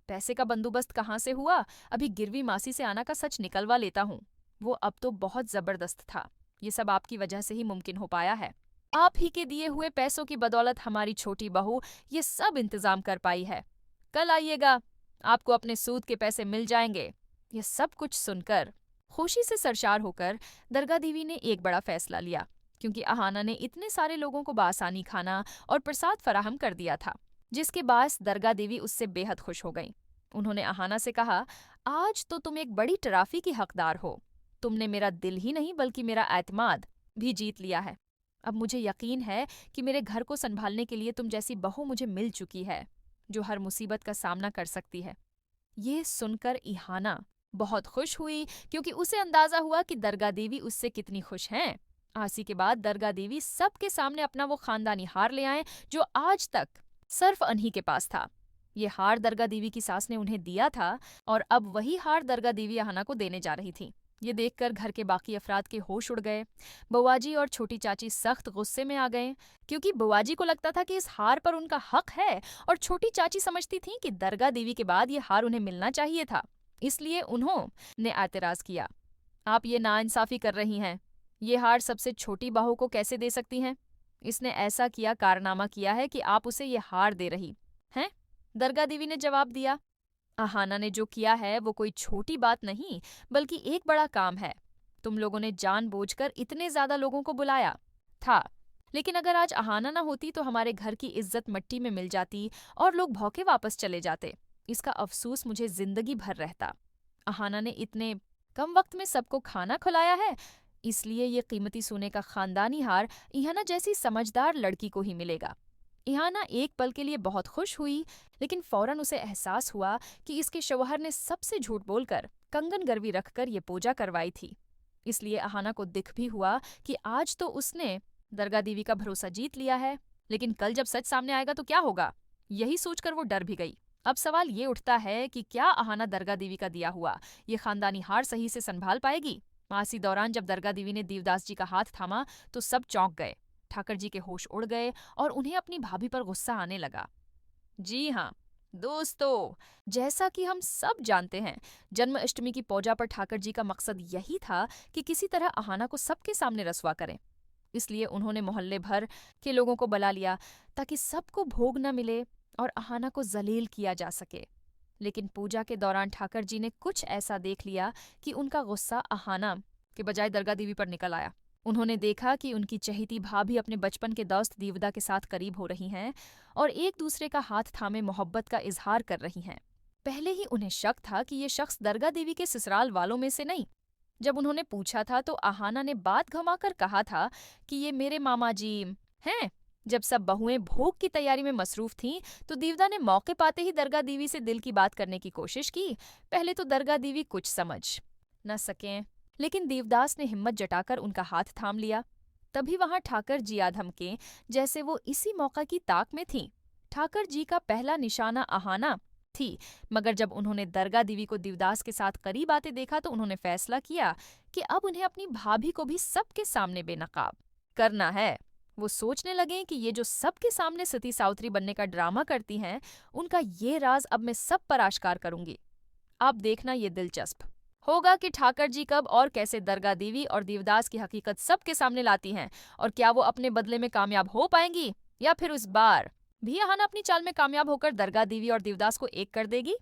पैसे का बंदोबस्त कहाँ से हुआ? अभी गिरवी मासी से आना का सच निकलवा लेता हूँ। वो अब तो बहुत जबरदस्त था। ये सब आपकी वजह से ही मुमकिन हो पाया है। आप ही के दिए हुए पैसों की बदौलत हमारी छोटी बहू ये सब इंतजाम कर पाई है। कल आइएगा, आपको अपने सूद के पैसे मिल जाएंगे। ये सब कुछ सुनकर खुशी से सरशार होकर दरगाह देवी ने एक बड़ा फैसला लिया, क्योंकि अहाना ने इतने सारे लोगों को बासानी खाना और प्रसाद फराहम कर दिया था, जिसके बायस दरगाह देवी उससे बेहद खुश हो गईं। उन्होंने अहाना से कहा, आज तो तुम एक बड़ी टराफी की हकदार हो। तुमने मेरा दिल ही नहीं बल्कि मेरा एतमाद भी जीत लिया है। अब मुझे यकीन है कि मेरे घर को संभालने के लिए तुम जैसी बहू मुझे मिल चुकी है, जो हर मुसीबत का सामना कर सकती है। ये सुनकर इहाना बहुत खुश हुई, क्योंकि उसे अंदाजा हुआ कि दरगाह देवी उससे कितनी खुश हैं। आसी के बाद दरगाह देवी सबके सामने अपना वो खानदानी हार ले आए जो आज तक सिर्फ अनही के पास था। ये हार दरगाह देवी की सास ने उन्हें दिया था और अब वही हार दरगाह देवी अहाना को देने जा रही थी। ये देखकर घर के बाकी अफराद के होश उड़ गए। बुआजी और छोटी चाची सख्त गुस्से में आ गए, क्योंकि बुआजी को लगता था कि इस हार पर उनका हक है और छोटी चाची समझती थी कि दरगाह देवी के बाद ये हार उन्हें मिलना चाहिए था। इसलिए उन्होंने एतराज किया, आप ये नाइंसाफी कर रही हैं। ये हार सबसे छोटी बहू को कैसे दे सकती हैं? इसने ऐसा किया कारनामा किया है कि आप उसे ये हार दे रही हैं। दरगाह देवी ने जवाब दिया, अहाना ने जो किया है वो कोई छोटी बात नहीं बल्कि एक बड़ा काम है। तुम लोगों ने जानबूझकर इतने ज्यादा लोगों को बुलाया था, लेकिन अगर आज अहाना ना होती तो हमारे घर की इज्जत मिट्टी में मिल जाती और लोग भौंके वापस चले जाते। इसका अफसोस मुझे जिंदगी भर रहता। अहाना ने इतने कम वक्त में सबको खाना खिलाया है, इसलिए ये कीमती सोने का खानदानी हार इहाना जैसी समझदार लड़की को ही मिलेगा। इहाना एक पल के लिए बहुत खुश हुई, लेकिन फौरन उसे एहसास हुआ कि इसके शौहर ने सबसे झूठ बोलकर कंगन गिरवी रखकर ये पूजा करवाई थी। इसलिए अहाना को दिख भी हुआ कि आज तो उसने दरगाह देवी का भरोसा जीत लिया है, लेकिन कल जब सच सामने आएगा तो क्या होगा? यही सोचकर वो डर भी गई। अब सवाल ये उठता है कि क्या अहाना दरगाह देवी का दिया हुआ ये खानदानी हार सही से संभाल पाएगी? मासी दौरान जब दरगाह देवी ने देवदास जी का हाथ थामा तो सब चौंक गए। ठाकर जी के होश उड़ गए और उन्हें अपनी भाभी पर गुस्सा आने लगा। जी हाँ दोस्तों, जैसा कि हम सब जानते हैं, जन्माष्टमी की पूजा पर ठाकर जी का मकसद यही था कि किसी तरह अहाना को सबके सामने रसवा करें। इसलिए उन्होंने मोहल्ले भर के लोगों को बुला लिया ताकि सबको भोग न मिले और अहाना को जलील किया जा सके। लेकिन पूजा के दौरान ठाकर जी ने कुछ ऐसा देख लिया कि उनका गुस्सा अहाना के बजाय दरगाह देवी पर निकल आया। उन्होंने देखा कि उनकी चहेती भाभी अपने बचपन के दोस्त दीवदा के साथ करीब हो रही हैं और एक दूसरे का हाथ थामे मोहब्बत का इजहार कर रही हैं। पहले ही उन्हें शक था कि ये शख्स दरगाह देवी के ससुराल वालों में से नहीं। जब उन्होंने पूछा था तो अहाना ने बात घुमाकर कहा था कि ये मेरे मामा जी हैं। जब सब बहुएं भोग की तैयारी में मसरूफ थीं, तो दीवदा ने मौके पाते ही दरगाह देवी से दिल की बात करने की कोशिश की। पहले तो दरगाह देवी कुछ समझ न सकें, लेकिन देवदास ने हिम्मत जटाकर उनका हाथ थाम लिया। तभी वहां ठाकर जी आ धमके, जैसे वो इसी मौका की ताक में थीं। ठाकर जी का पहला निशाना अहाना थी, मगर जब उन्होंने दरगाह देवी को देवदास के साथ करीब आते देखा तो उन्होंने फैसला किया कि अब उन्हें अपनी भाभी को भी सबके सामने बेनकाब करना है। वो सोचने लगे कि ये जो सबके सामने सती सावित्री बनने का ड्रामा करती हैं, उनका ये राज अब मैं सब पर आश्कार करूंगी। आप देखना ये दिलचस्प होगा कि ठाकर जी कब और कैसे दरगाह देवी और देवदास की हकीकत सबके सामने लाती हैं, और क्या वो अपने बदले में कामयाब हो पाएंगी या फिर उस बार भी अहाना अपनी चाल में कामयाब होकर दरगाह देवी और देवदास को एक कर देगी।